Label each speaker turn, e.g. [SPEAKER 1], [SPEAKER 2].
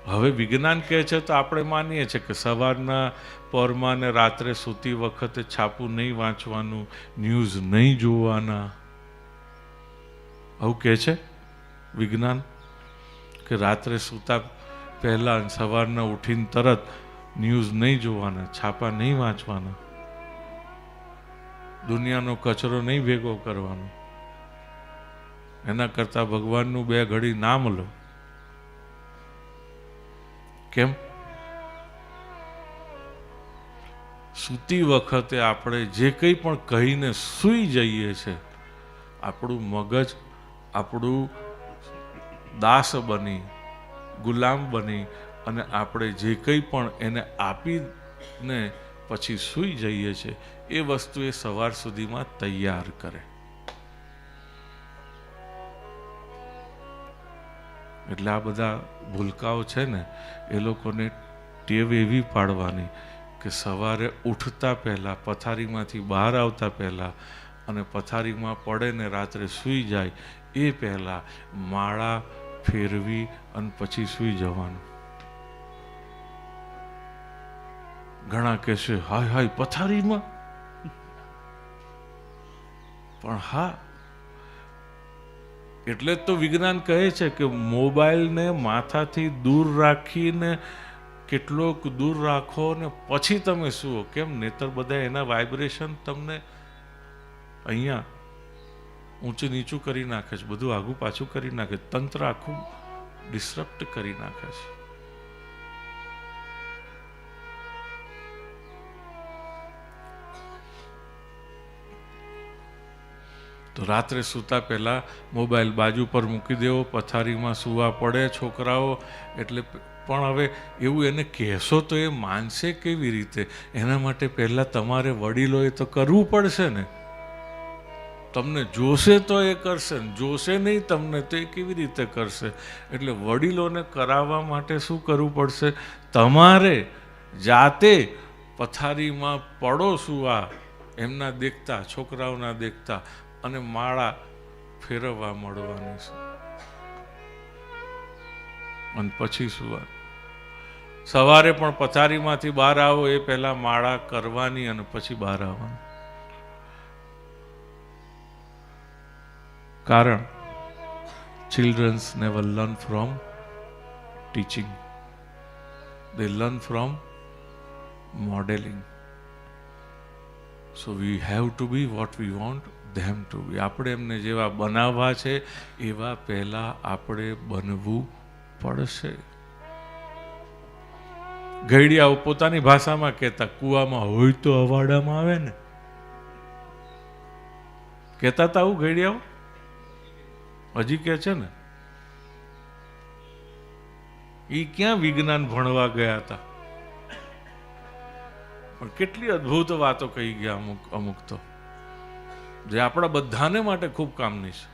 [SPEAKER 1] હવે વિજ્ઞાન કહે છે તો આપણે માનીએ છીએ કે સવારના પરમાં ને રાત્રે સૂતી વખતે છાપું નહીં વાંચવાનું, ન્યૂઝ નહીં જોવાના, આવું કહે છે વિજ્ઞાન. કે રાત્રે સૂતા પહેલા સવારના ઉઠીને તરત ન્યૂઝ નહીં જોવાના, છાપા નહીં વાંચવાના, દુનિયાનો કચરો નહીં ભેગો કરવાનો. એના કરતા ભગવાનનું 2 ઘડી નામ લો. કેમ? સૂતી વખતે આપણે જે કંઈ પણ કહીને સૂઈ જઈએ છે, આપણું મગજ આપણું દાસ બની, ગુલામ બની અને આપણે જે કંઈ પણ એને આપીને પછી સૂઈ જઈએ છીએ, એ વસ્તુ એ સવાર સુધીમાં તૈયાર કરે. એટલે આ બધા ભૂલકાઓ છે ને, એ લોકોને ટેવ એવી પાડવાની કે સવારે ઉઠતા પહેલાં, પથારીમાંથી બહાર આવતા પહેલાં અને પથારીમાં પડે ને રાત્રે સૂઈ જાય એ પહેલાં માળા ફેરવી અને પછી સૂઈ જવાનું. ઘણા કહેશે હાય હાય પથારીમાં, પણ હા, એટલે જ તો વિજ્ઞાન કહે છે કે મોબાઈલને માથાથી દૂર રાખીને કેટલોક દૂર રાખો ને પછી તમે સુવો. કેમ? નહીતર બધા એના વાઇબ્રેશન તમને અહીંયા ઊંચું નીચું કરી નાખે છે, બધું આગું પાછું કરી નાખે, તંત્ર આખું ડિસ્ટર્બ કરી નાખે છે. તો રાત્રે સૂતા પહેલા મોબાઈલ બાજુ પર મૂકી દેવો, પથારીમાં સૂવા પડે છોકરાઓ એટલે. પણ હવે એવું એને કહેશો તો એ માનશે કેવી રીતે? એના માટે પહેલાં તમારે વડીલોએ તો કરવું પડશે ને. તમને જોશે તો એ કરશે, જોશે નહીં તમને તો એ કેવી રીતે કરશે? એટલે વડીલોને કરાવવા માટે શું કરવું પડશે? તમારે જાતે પથારીમાં પડો સુવા, એમના દેખતા, છોકરાઓના દેખતા, અને માળા ફેરવવા મળવાની છે અને પછી સુવા. સવારે પણ પથારીમાંથી બહાર આવો એ પહેલા માળા કરવાની અને પછી બહાર આવવાનું. કારણ children never learn from teaching, they learn from modeling. So we have to be what we want them to be. આપણે એમને જેવા બનાવવા છે એવા પહેલા આપણે બનવું પડશે. ઘડિયાઓ પોતાની ભાષામાં કહેતા, કુવામાં હોય તો અવાડામાં આવે ને, કહેતા હતા આવું ઘડિયાઓ? હજી કે છે ને. એ ક્યાં વિજ્ઞાન ભણવા ગયા હતા? પણ કેટલી અદ્ભુત વાતો કહી ગયા અમુક તો, જે આપણા બધાને માટે ખૂબ કામની છે.